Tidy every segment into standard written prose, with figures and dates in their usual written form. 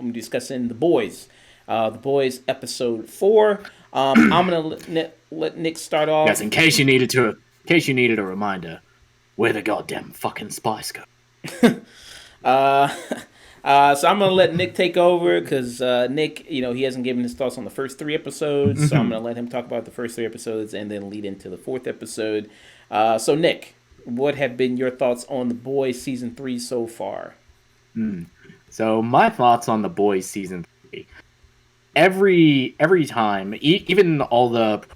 I'm discussing The Boys. The Boys episode 4. I'm gonna let Nick start off. Yes, in case you needed a reminder, where the goddamn fucking spice go? So I'm gonna let Nick take over because Nick, he hasn't given his thoughts on the first 3 episodes, so I'm gonna let him talk about the first 3 episodes and then lead into the 4th episode. So Nick, what have been your thoughts on The Boys season 3 so far? So my thoughts on The Boys season 3. Every time, even all of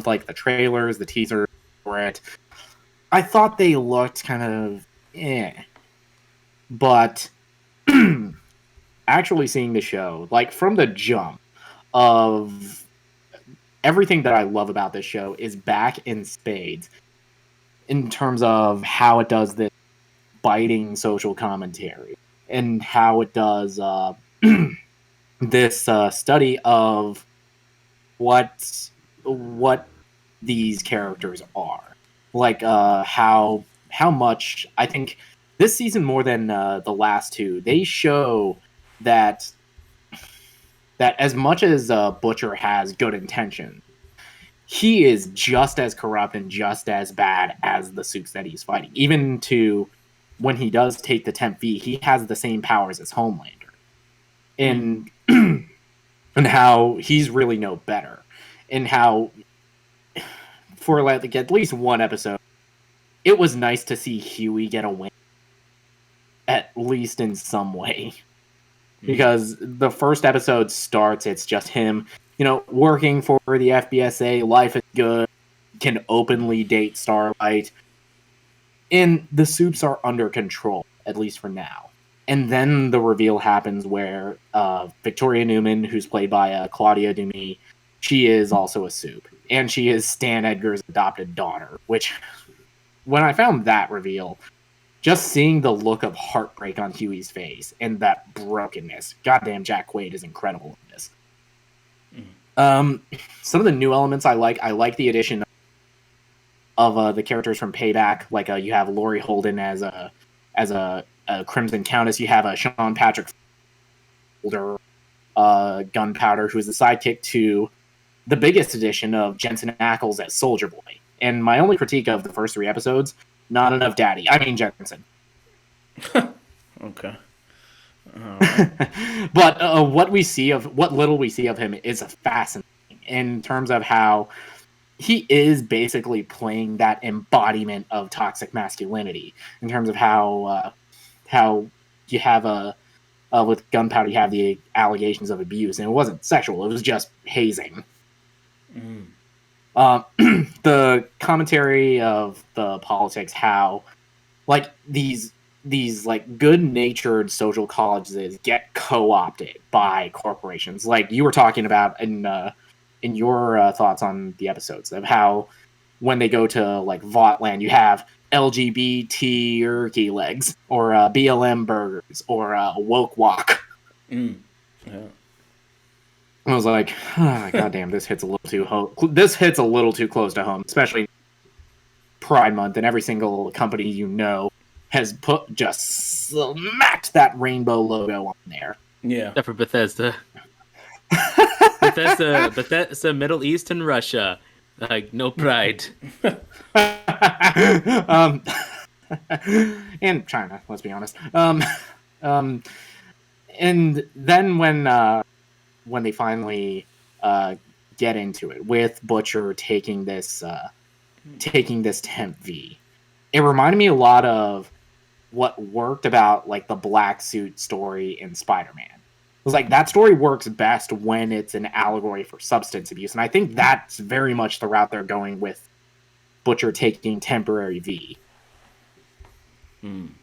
like the trailers, the teaser for it, I thought they looked kind of but actually seeing the show, like from the jump of everything that I love about this show is back in spades in terms of how it does this biting social commentary and how it does this study of what these characters are, like how much I think this season more than the last two, they show that as much as Butcher has good intention, he is just as corrupt and just as bad as the suits that he's fighting. Even to when he does take the temp V, he has the same powers as Homelander, and and how he's really no better, and how for like at least one episode, it was nice to see Huey get a win, at least in some way, because the first episode starts, it's just him, working for the FBSA, life is good, can openly date Starlight, and the Supes are under control, at least for now. And then the reveal happens where Victoria Newman, who's played by Claudia Dumi, she is also a Supe. And she is Stan Edgar's adopted daughter, which, when I found that reveal, just seeing the look of heartbreak on Huey's face and that brokenness, goddamn Jack Quaid is incredible in this. Some of the new elements I like the addition of the characters from Payback, like you have Laurie Holden as a Crimson Countess, you have a Sean Patrick older Gunpowder, who is the sidekick to the biggest addition of Jensen Ackles as Soldier Boy. And my only critique of the first 3 episodes, not enough daddy. I mean Jensen. Okay. But what little we see of him is fascinating in terms of how he is basically playing that embodiment of toxic masculinity, in terms of how you have with Gunpowder, you have the allegations of abuse, and it wasn't sexual, it was just hazing. The commentary of the politics, how like these like good-natured social colleges get co-opted by corporations, like you were talking about in your thoughts on the episodes, of how when they go to like Votland, you have LGBT turkey legs, or BLM burgers, or woke walk. Yeah. I was like, goddamn, this hits a little too close to home, especially Pride Month, and every single company has just smacked that rainbow logo on there. Yeah. Except for Bethesda. Bethesda, Middle East, and Russia. Like, no pride. And China, let's be honest. And then when they finally get into it, with Butcher taking this temp V, it reminded me a lot of what worked about like the black suit story in Spider-Man. It was like that story works best when it's an allegory for substance abuse, and I think that's very much the route they're going with Butcher taking temporary V. And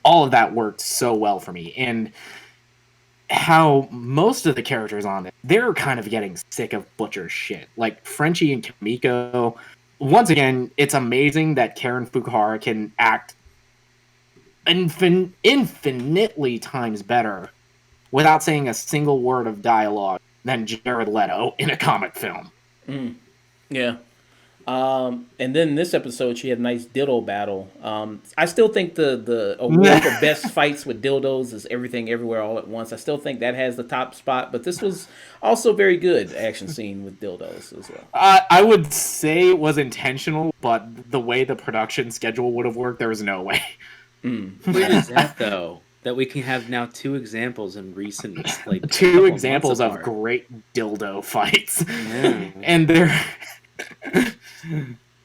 all of that worked so well for me. And how most of the characters on it, they're kind of getting sick of Butcher's shit. Like Frenchie and Kimiko. Once again, it's amazing that Karen Fukuhara can act infinitely times better without saying a single word of dialogue than Jared Leto in a comic film. Yeah. And then this episode, she had a nice dildo battle. I still think the award for best fights with dildos is Everything Everywhere All at Once. I still think that has the top spot, but this was also very good action scene with dildos as well. I would say it was intentional, but the way the production schedule would have worked, there was no way. Weird is that though? That we can have now two examples in recent like Two examples of great dildo fights, and they're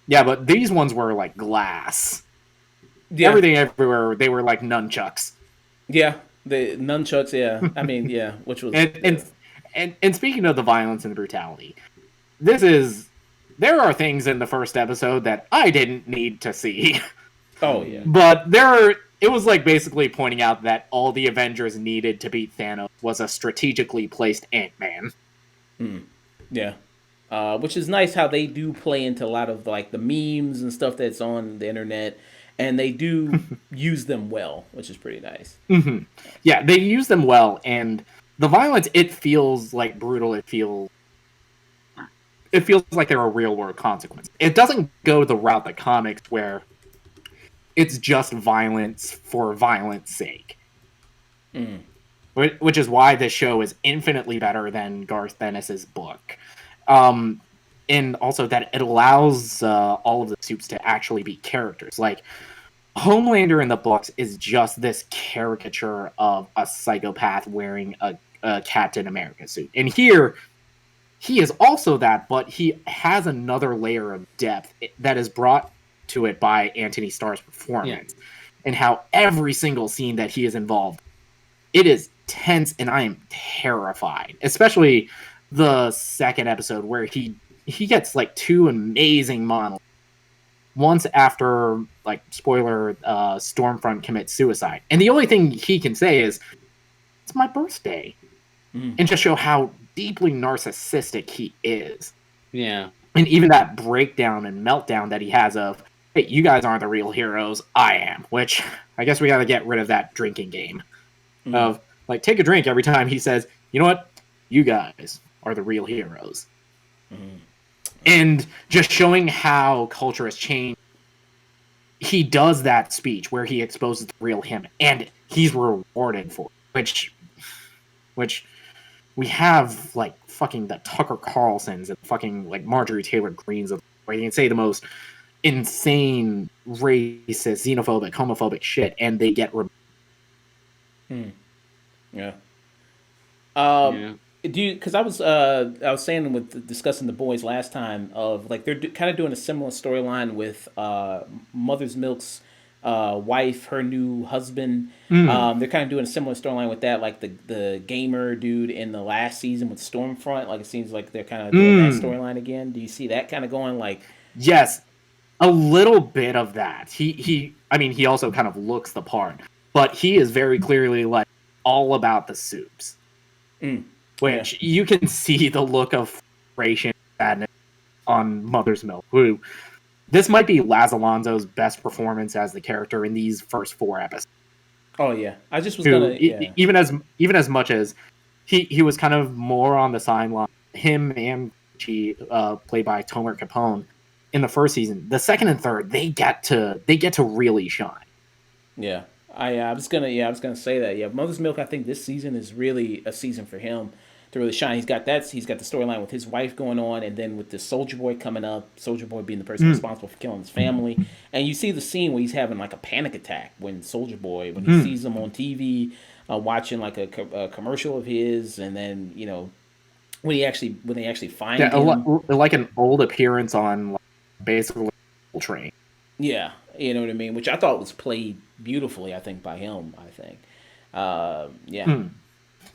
yeah, but these ones were like glass. Yeah. Everything Everywhere, they were like nunchucks. Yeah, the nunchucks. Yeah, I mean, yeah, which was and speaking of the violence and the brutality, there are things in the first episode that I didn't need to see. Oh yeah, but it was like basically pointing out that all the Avengers needed to beat Thanos was a strategically placed Ant-Man. Yeah. Which is nice how they do play into a lot of like the memes and stuff that's on the internet, and they do use them well, which is pretty nice. Mm-hmm. Yeah, they use them well, and the violence, it feels like brutal. It feels like there are real world consequences. It doesn't go the route the comics where it's just violence for violence sake. Which is why this show is infinitely better than Garth Ennis's book. And also that it allows all of the soups to actually be characters. Like, Homelander in the books is just this caricature of a psychopath wearing a Captain America suit. And here, he is also that, but he has another layer of depth that is brought to it by Anthony Starr's performance. And how every single scene that he is involved, it is tense, and I am terrified. Especially the second episode where he gets like two amazing monologues. Once after, like, spoiler, Stormfront commits suicide. And the only thing he can say is, it's my birthday. And just show how deeply narcissistic he is. Yeah. And even that breakdown and meltdown that he has of, hey, you guys aren't the real heroes, I am. Which, I guess we gotta get rid of that drinking game. Of, like, take a drink every time he says, you know what? You guys are the real heroes. And just showing how culture has changed. He does that speech where he exposes the real him, and he's rewarded for it, which we have, like, fucking the Tucker Carlsons and fucking, like, Marjorie Taylor Greens, where you can say the most insane, racist, xenophobic, homophobic shit, and they get Yeah. Do you? Because I was saying with discussing The Boys last time of like they're kind of doing a similar storyline with Mother's Milk's wife, her new husband. They're kind of doing a similar storyline with that, like the gamer dude in the last season with Stormfront. Like it seems like they're kind of doing that storyline again. Do you see that kind of going? Like, yes, a little bit of that. He also kind of looks the part, but he is very clearly like all about the soups. Which you can see the look of frustration and sadness on Mother's Milk. Who, this might be Laz Alonso's best performance as the character in these first 4 episodes. Oh yeah, I just was gonna even as much as he was kind of more on the sideline. Him and she played by Tomer Capone in the first season. The second and third, they get to really shine. Yeah, I was gonna say that. Yeah, Mother's Milk. I think this season is really a season for him to really shine. He's got the storyline with his wife going on, and then with the Soldier Boy coming up. Soldier Boy being the person responsible for killing his family, and you see the scene where he's having like a panic attack when Soldier Boy when he sees him on TV watching like a commercial of his, and then when they actually find him, like an old appearance on basically Train. Yeah, you know what I mean. Which I thought was played beautifully. I think by him.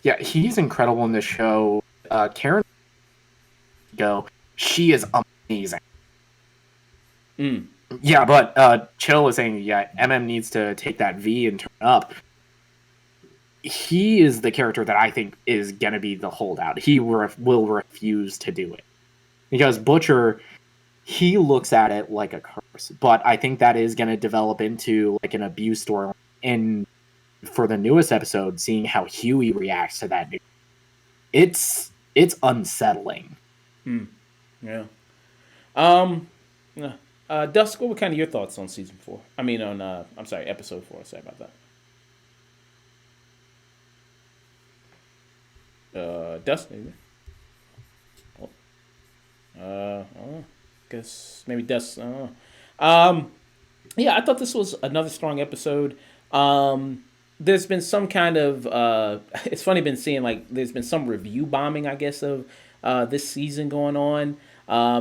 Yeah, he's incredible in this show. Karen, she is amazing. Yeah, but Chill is saying, MM needs to take that V and turn up. He is the character that I think is going to be the holdout. He will refuse to do it. Because Butcher, he looks at it like a curse. But I think that is going to develop into like an abuse story. and for the newest episode, seeing how Huey reacts to that, it's unsettling. Yeah. Um. Dusk, what were kind of your thoughts on season 4? I mean, on I'm sorry, episode 4. Sorry about that. Dusk, maybe. Guess maybe Dusk. Yeah, I thought this was another strong episode. There's been some kind of it's funny been seeing like there's been some review bombing, I guess, of this season going on.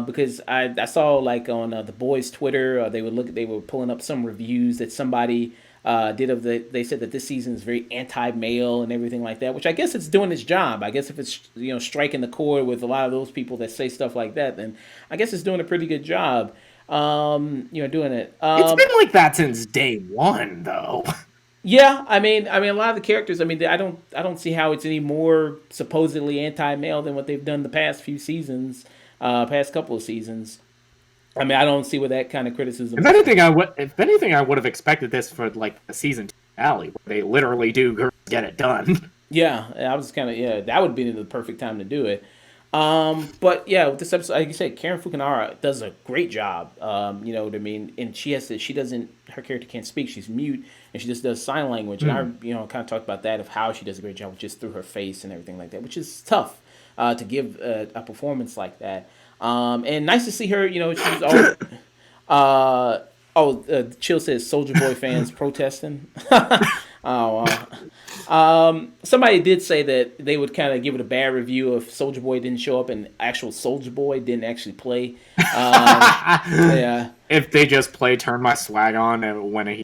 Because I saw like on the boys' Twitter, they were pulling up some reviews that somebody did of they said that this season is very anti-male and everything like that, which I guess it's doing its job. I guess if it's striking the chord with a lot of those people that say stuff like that, then I guess it's doing a pretty good job. Doing it. It's been like that since day one, though. Yeah, I mean, a lot of the characters. I mean, I don't see how it's any more supposedly anti-male than what they've done the past few seasons, past couple of seasons. I mean, I don't see where that kind of criticism. If anything, I would have expected this for like the season 2 finale, where they literally do get it done. Yeah, I was that would be the perfect time to do it. But yeah, with this episode, like you said, Karen Fukunaga does a great job. You know what I mean? And her character can't speak. She's mute, and she just does sign language. And I, kind of talked about that, of how she does a great job just through her face and everything like that, which is tough to give a performance like that. And nice to see her. She's always. Chill says Soldier Boy fans protesting. Somebody did say that they would kind of give it a bad review if Soldier Boy didn't show up and actual Soldier Boy didn't actually play. Yeah. If they just play "Turn My Swag On" and when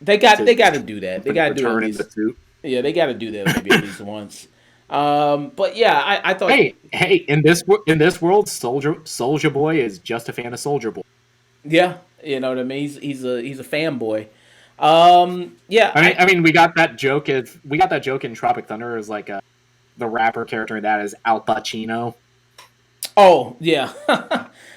they got to do that. They got to do it at least. The suit. Yeah, they got to do that maybe at least once. But yeah, I thought. Hey! In this world, Soldier Boy is just a fan of Soldier Boy. Yeah, you know what I mean. He's a fanboy. Yeah. I mean, we got that joke. We got that joke in Tropic Thunder. Is like the rapper character in that is Al Pacino. Oh yeah,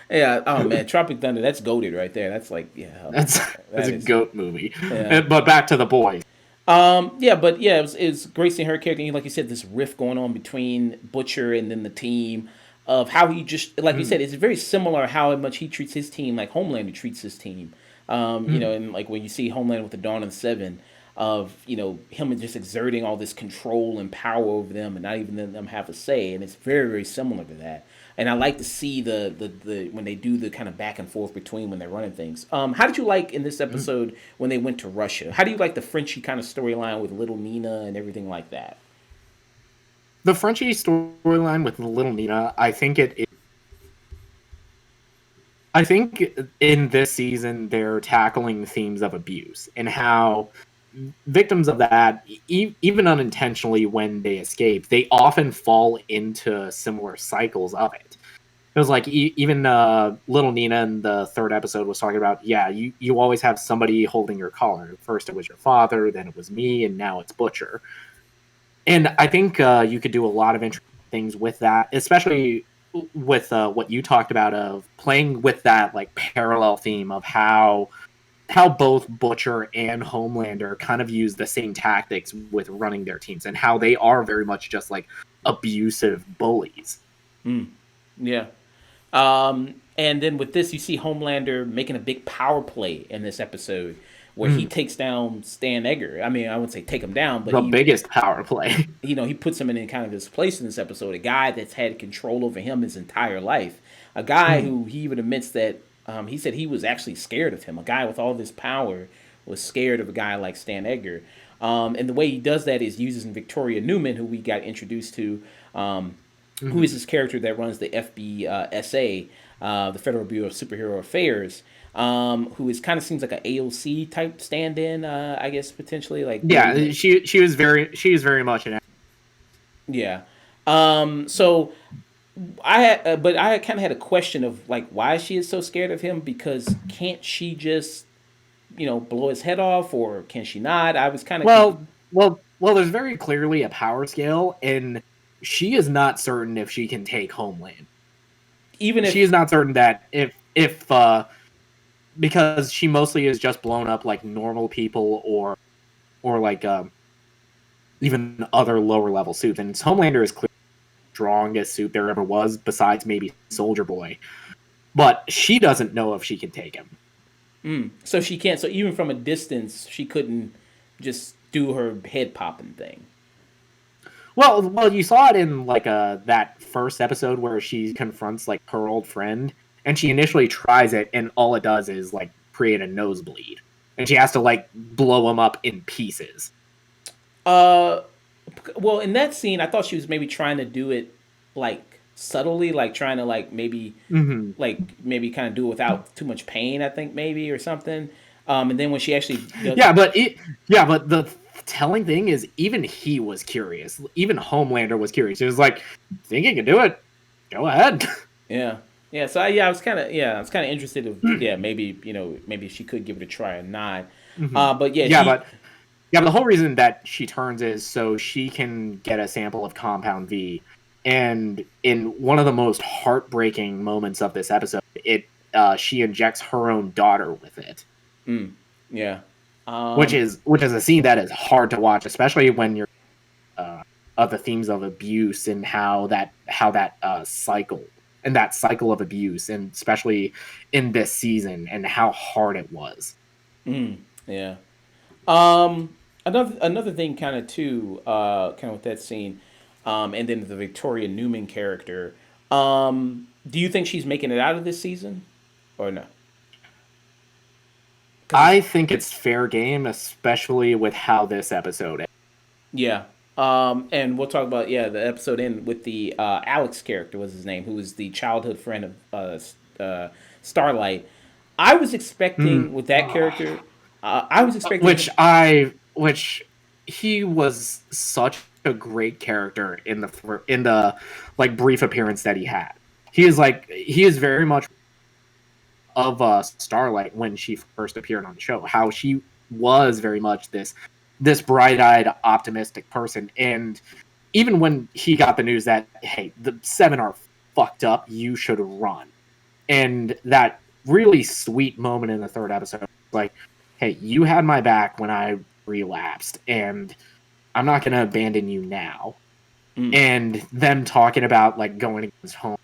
yeah. Oh man, Tropic Thunder. That's goated right there. That's like That's a goat movie. Yeah. But back to the boys. It's great seeing her character. Like you said, this riff going on between Butcher and then the team, of how he just, like you said, it's very similar how much he treats his team, like Homelander treats his team. And like when you see Homelander with the Dawn of the Seven, of him just exerting all this control and power over them, and not even letting them have a say, and it's very, very similar to that. And I like to see the when they do the kind of back and forth between when they're running things. How did you like in this episode when they went to Russia? How do you like the Frenchie kind of storyline with Little Nina and everything like that? The Frenchie storyline with Little Nina, I think I think in this season they're tackling themes of abuse and how victims of that, even unintentionally when they escape, they often fall into similar cycles of it. It was like even Little Nina in the third episode was talking about, you always have somebody holding your collar. First it was your father, then it was me, and now it's Butcher. And I think you could do a lot of interesting things with that, especially with what you talked about of playing with that like parallel theme of how both Butcher and Homelander kind of use the same tactics with running their teams, and how they are very much just like abusive bullies. Yeah. And then with this, you see Homelander making a big power play in this episode where he takes down Stan Edgar. I mean, I wouldn't say take him down, but the biggest power play. He puts him in kind of his place in this episode. A guy that's had control over him his entire life. A guy who he even admits that he said he was actually scared of him. A guy with all this power was scared of a guy like Stan Edgar. And the way he does that is uses Victoria Newman, who we got introduced to, who is this character that runs the FBSA, the Federal Bureau of Superhero Affairs. Who is kind of seems like an AOC type stand-in, I guess potentially like. Yeah, she was very much an. Yeah, so I kind of had a question of like why she is so scared of him, because can't she just blow his head off, or can she not? I was kind of well. There's very clearly a power scale, and she is not certain if she can take Homeland. Even if she is not certain that if because she mostly is just blown up like normal people or or like even other lower level suits. And Homelander is clearly the strongest suit there ever was, besides maybe Soldier Boy. But she doesn't know if she can take him. So she can't. So even from a distance, she couldn't just do her head popping thing. Well, you saw it in like that first episode where she confronts like her old friend, and she initially tries it, and all it does is like create a nosebleed, and she has to like blow him up in pieces. Well, in that scene, I thought she was maybe trying to do it like subtly, like trying to like maybe kind of do it without too much pain. I think maybe or something. And then when she actually but the telling thing is even he was curious. Even Homelander was curious. He was like, "Think you can do it? Go ahead." Yeah. So I was kind of interested. Maybe maybe she could give it a try or not. But but the whole reason that she turns is so she can get a sample of Compound V. And in one of the most heartbreaking moments of this episode, she injects her own daughter with it. Yeah. Which is a scene that is hard to watch, especially when you're of the themes of abuse and how that cycle of abuse, and especially in this season, and how hard it was. Yeah. Another thing, kind of too, kind of with that scene, and then the Victoria Newman character. Do you think she's making it out of this season, or no? I think it's fair game, especially with how this episode ends. Yeah. And we'll talk about the episode end with the Alex character was his name, who was the childhood friend of Starlight. I was expecting with that character, which he was such a great character in the like brief appearance that he had. He is very much of Starlight when she first appeared on the show. How she was very much this bright-eyed, optimistic person, and even when he got the news that, hey, the Seven are fucked up, you should run, and that really sweet moment in the third episode, like, hey, you had my back when I relapsed, and I'm not going to abandon you now. And them talking about like going against home.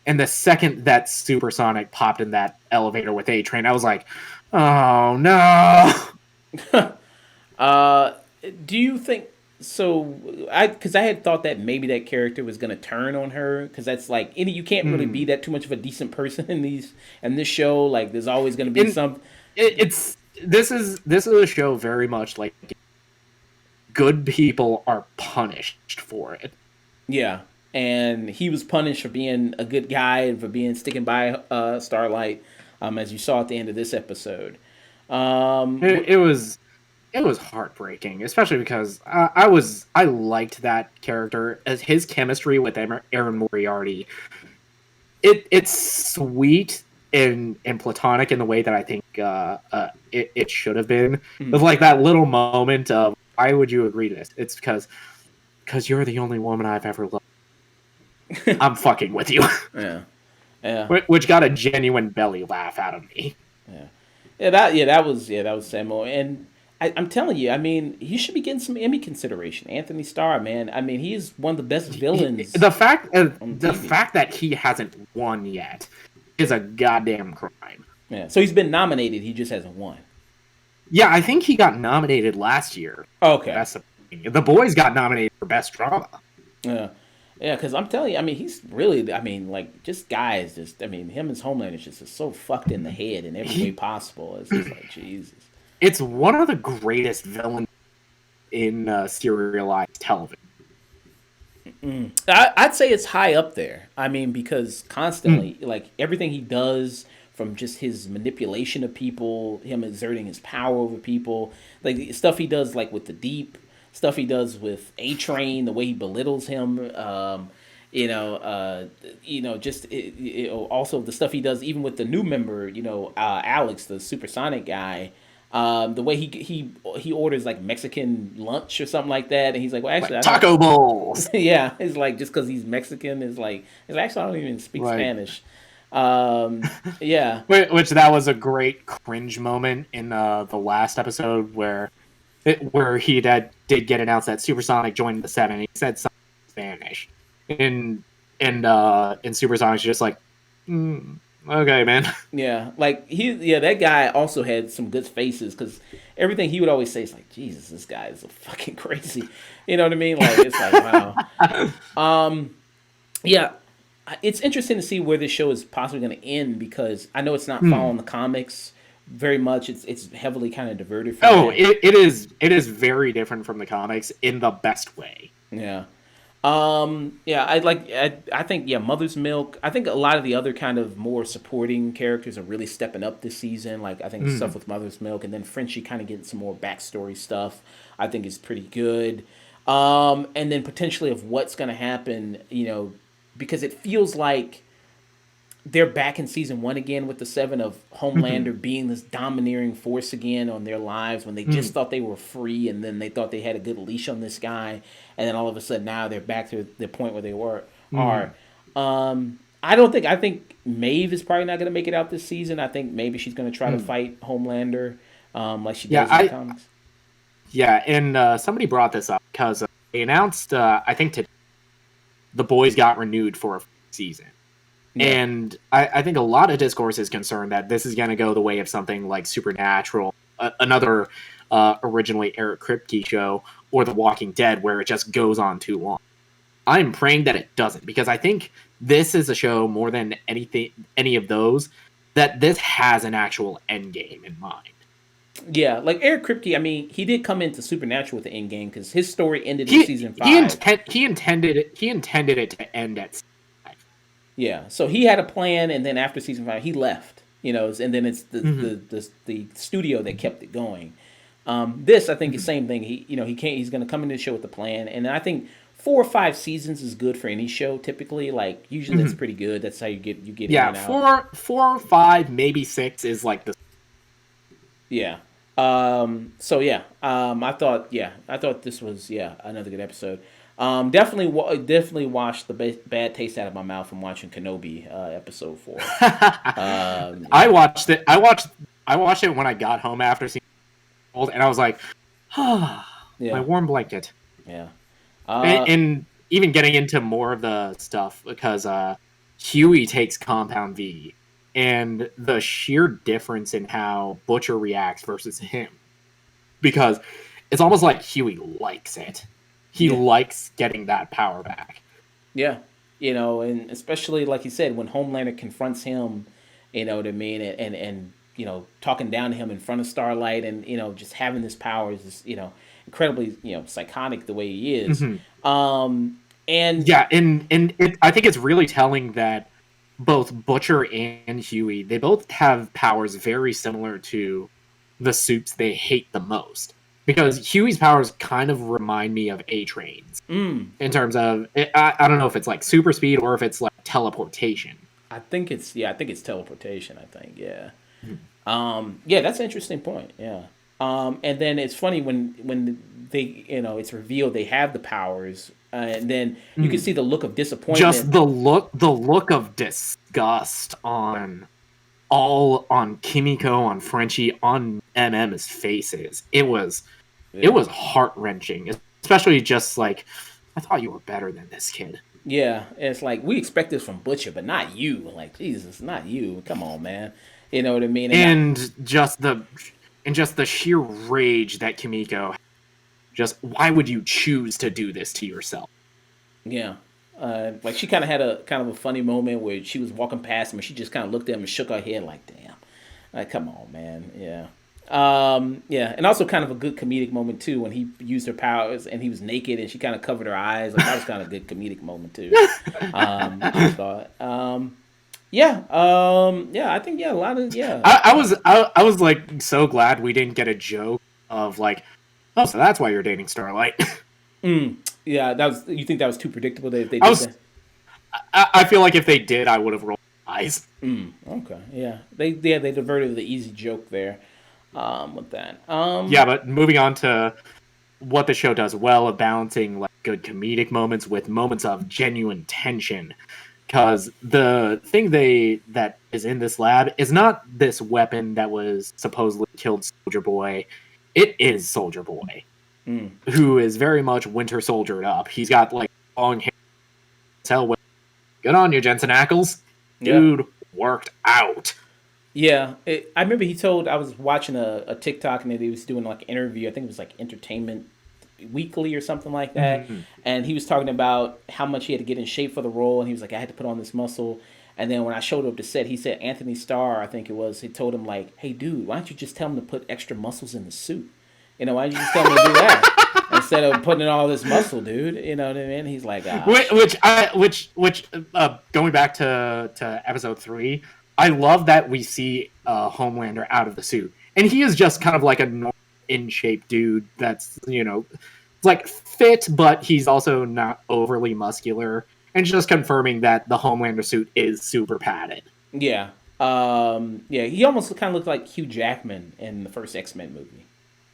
And the second that Supersonic popped in that elevator with A-Train, I was like, oh no. Do you think so? Because I had thought that maybe that character was going to turn on her, because that's like you can't really be that too much of a decent person in this show. Like there's always going to be some. This is a show very much like good people are punished for it. Yeah. And he was punished for being a good guy and for sticking by Starlight, as you saw at the end of this episode. It was heartbreaking, especially because I liked that character, as his chemistry with Aaron Moriarty. It's sweet and platonic in the way that I think it should have been. With like that little moment of, why would you agree to this? It's because you're the only woman I've ever loved. I'm fucking with you. Yeah. Which got a genuine belly laugh out of me. That was Samuel, and I'm telling you, I mean, he should be getting some Emmy consideration. Anthony Starr, man, I mean, he's one of the best villains. The fact that he hasn't won yet is a goddamn crime. Yeah, so he's been nominated, he just hasn't won. Yeah, I think he got nominated last year. Okay. The Boys got nominated for Best Drama. Yeah, because I'm telling you, I mean, he's really, I mean, like, him as Homelander is just so fucked in the head in every way possible. It's just like, Jesus. It's one of the greatest villains in serialized television. I'd say it's high up there. I mean, because constantly, like, everything he does, from just his manipulation of people, him exerting his power over people, like, stuff he does, like, with the Deep, stuff he does with A-Train, the way he belittles him, also the stuff he does even with the new member, Alex, the supersonic guy, the way he orders like Mexican lunch or something like that, and he's like, well, actually, like taco bowls. Yeah, it's like, just because he's Mexican is like, it's actually, I don't even speak Spanish. Yeah, which that was a great cringe moment in the last episode where where did get announced that Supersonic joined the Seven. He said something in Spanish, and Supersonic's just like, okay, man. Yeah, like that guy also had some good faces because everything he would always say is like, Jesus, this guy is fucking crazy. You know what I mean? Like it's like wow. Yeah, it's interesting to see where this show is possibly going to end because I know it's not following the comics very much. It's heavily kind of diverted from Oh, that. it is very different from the comics in the best way. Yeah. Yeah, I think Mother's Milk. I think a lot of the other kind of more supporting characters are really stepping up this season. Like I think the stuff with Mother's Milk and then Frenchie kind of getting some more backstory stuff. I think is pretty good. And then potentially of what's going to happen, because it feels like they're back in season 1 again with the Seven of Homelander being this domineering force again on their lives when they just thought they were free and then they thought they had a good leash on this guy and then all of a sudden now they're back to the point where they are. I think Maeve is probably not going to make it out this season. I think maybe she's going to try to fight Homelander like she does in the comics. Yeah, and somebody brought this up because they announced, I think today, the boys got renewed for a season. Yeah. And I think a lot of discourse is concerned that this is going to go the way of something like Supernatural, another originally Eric Kripke show, or The Walking Dead, where it just goes on too long. I'm praying that it doesn't, because I think this is a show more than any of those, that this has an actual end game in mind. Yeah, like Eric Kripke, I mean, he did come into Supernatural with the end game because his story ended in season 5. He intended it to end at. Yeah, so he had a plan, and then after season 5, he left. And then it's the studio that kept it going. This, I think, is the same thing. He's going to come into the show with a plan, and I think 4 or 5 seasons is good for any show. Typically, like usually that's pretty good. That's how you get in and out. 4 or 5, maybe 6 is like the. Yeah. I thought this was another good episode. Definitely washed the bad taste out of my mouth from watching Kenobi episode 4. I watched it. I watched it when I got home after seeing it, and I was like, my warm blanket. Yeah. And even getting into more of the stuff because Huey takes Compound V, and the sheer difference in how Butcher reacts versus him, because it's almost like Huey likes it. He likes getting that power back. Yeah. And especially, like you said, when Homelander confronts him, you know what I mean, and talking down to him in front of Starlight and, just having this power is just, incredibly, psychotic the way he is. And I think it's really telling that both Butcher and Huey, they both have powers very similar to the suits they hate the most. Because Huey's powers kind of remind me of A-Train's in terms of I don't know if it's like super speed or if it's like teleportation. I think it's teleportation. I think that's an interesting point. Yeah, and then it's funny when they it's revealed they have the powers, and then you can see the look of disappointment. Just the look of disgust on Kimiko, on Frenchie, on MM's faces. It was heart-wrenching, especially just like, I thought you were better than this kid. Yeah, it's like, we expect this from Butcher, but not you. Like, Jesus, not you. Come on, man. You know what I mean? And just the sheer rage that Kimiko, just, why would you choose to do this to yourself? Yeah. Like, she kind of had a funny moment where she was walking past him and she just kind of looked at him and shook her head like, damn. Like, come on, man. Yeah. And also kind of a good comedic moment too when he used her powers and he was naked and she kind of covered her eyes. Like, that was kind of a good comedic moment too. I thought. I think a lot of I was like so glad we didn't get a joke of like, oh, so that's why you're dating Starlight. Yeah, you think that was too predictable that they did that? I feel like if they did, I would have rolled my eyes. Okay, yeah, they diverted the easy joke there. With that. But moving on to what the show does well of balancing like good comedic moments with moments of genuine tension. Because the thing that is in this lab is not this weapon that was supposedly killed Soldier Boy it is Soldier Boy, Mm. who is very much Winter Soldiered up. He's got like long hair. Tell good on you, Jensen Ackles. Yeah. Dude worked out. Yeah, I remember I was watching a TikTok and he was doing like an interview. I think it was like Entertainment Weekly or something like that. Mhm. And he was talking about how much he had to get in shape for the role. And he was like, I had to put on this muscle. And then when I showed up to set, he said Anthony Starr, I think it was, he told him like, hey dude, why don't you just tell him to put extra muscles in the suit? Why don't you just tell him to do that instead of putting in all this muscle, dude? You know what I mean? He's like, Going back to episode 3, I love that we see Homelander out of the suit, and he is just kind of like a normal, in shape dude that's like fit, but he's also not overly muscular, and just confirming that the Homelander suit is super padded. yeah. Yeah, he almost kind of looked like Hugh Jackman in the first X-Men movie.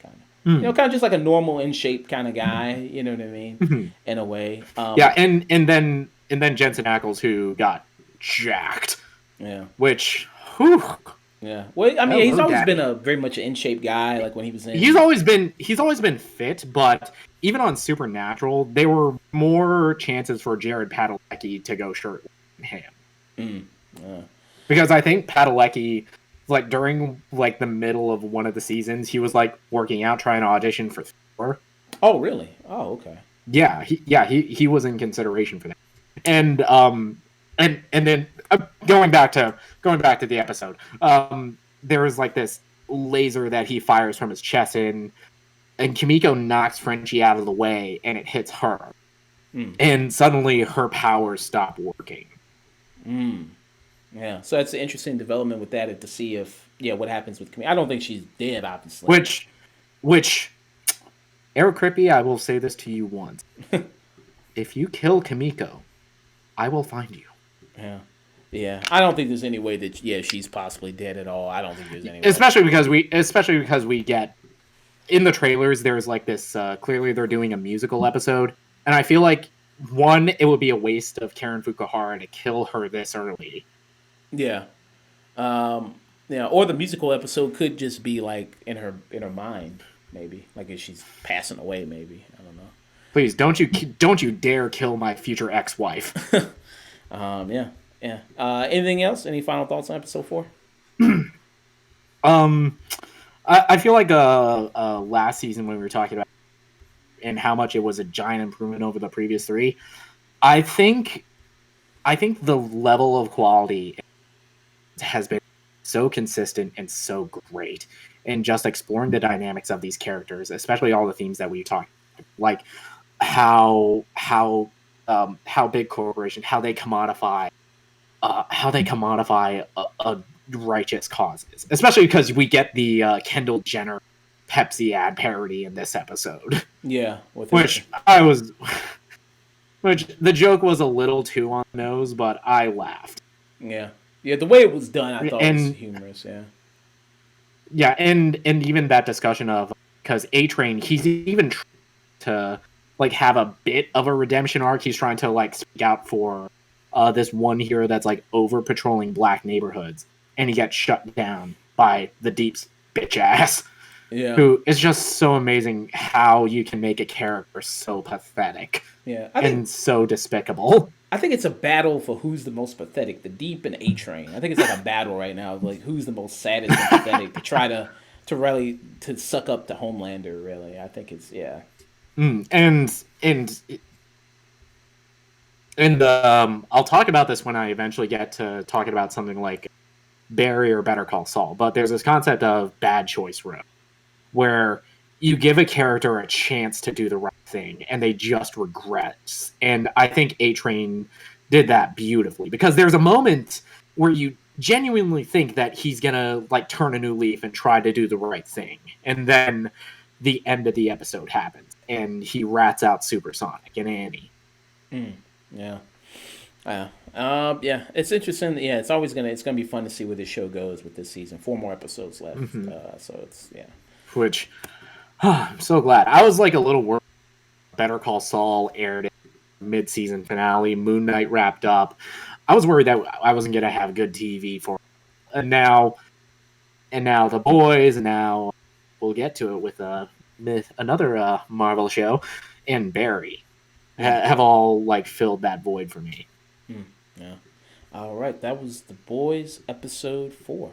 Kind of. Kind of just like a normal in shape kind of guy, you know what I mean? In a way. Yeah, and then Jensen Ackles, who got jacked. Yeah. Which, whew. Yeah. Well, I mean, he's always Daddy. been a very much an in shape guy. Like when he was in. He's always been fit, but even on Supernatural, there were more chances for Jared Padalecki to go shirtless than him. Yeah. Because I think Padalecki, like during like the middle of one of the seasons, he was like working out, trying to audition for Thor. Oh, really? Oh, okay. Yeah, he was in consideration for that. And then going back to the episode, there was like this laser that he fires from his chest, and Kimiko knocks Frenchie out of the way, and it hits her, and suddenly her powers stop working. Yeah, so that's an interesting development with that, to see if what happens with Kimiko. I don't think she's dead, obviously. Which, Eric Kripke, I will say this to you once: if you kill Kimiko, I will find you. Yeah. Yeah, I don't think there's any way that she's possibly dead at all. I don't think there's any way. Especially because we get in the trailers there's like this clearly they're doing a musical episode, and I feel like one, it would be a waste of Karen Fukuhara to kill her this early. Yeah. Or the musical episode could just be like in her mind, maybe. Like if she's passing away, maybe. I don't know. Please don't you dare kill my future ex-wife. Yeah. Yeah. Anything else? Any final thoughts on episode 4? I feel like last season when we were talking about and how much it was a giant improvement over the previous 3, I think the level of quality has been so consistent and so great, and just exploring the dynamics of these characters, especially all the themes that we talked, like how big corporation, how they commodify a righteous causes, especially because we get the Kendall Jenner Pepsi ad parody in this episode. Yeah, which the joke was a little too on the nose, but I laughed. Yeah, the way it was done, I thought was humorous. Yeah, yeah, and even that discussion of, because A-Train, he's even trying to like have a bit of a redemption arc. He's trying to like speak out for this one hero that's like over patrolling black neighborhoods, and he gets shut down by the Deep's bitch ass. Yeah, who is just so amazing how you can make a character so pathetic. Yeah, and so despicable. I think it's a battle for who's the most pathetic, the Deep and A-Train. I think it's like a battle right now of like who's the most saddest and pathetic to try to really to suck up to Homelander. Really, I think it's And I'll talk about this when I eventually get to talking about something like Barry or Better Call Saul. But there's this concept of bad choice road, where you give a character a chance to do the right thing, and they just regret. And I think A-Train did that beautifully, because there's a moment where you genuinely think that he's gonna like turn a new leaf and try to do the right thing, and then the end of the episode happens, and he rats out Supersonic and Annie. Yeah. Yeah, it's interesting. Yeah, it's gonna be fun to see where this show goes with this season. 4 more episodes left, so it's Which I'm so glad. I was like a little worried. Better Call Saul aired mid-season finale. Moon Knight wrapped up. I was worried that I wasn't gonna have good TV for it. And now The Boys, and now we'll get to it with another Marvel show, and Barry have all like filled that void for me. Yeah. All right, that was The Boys episode 4.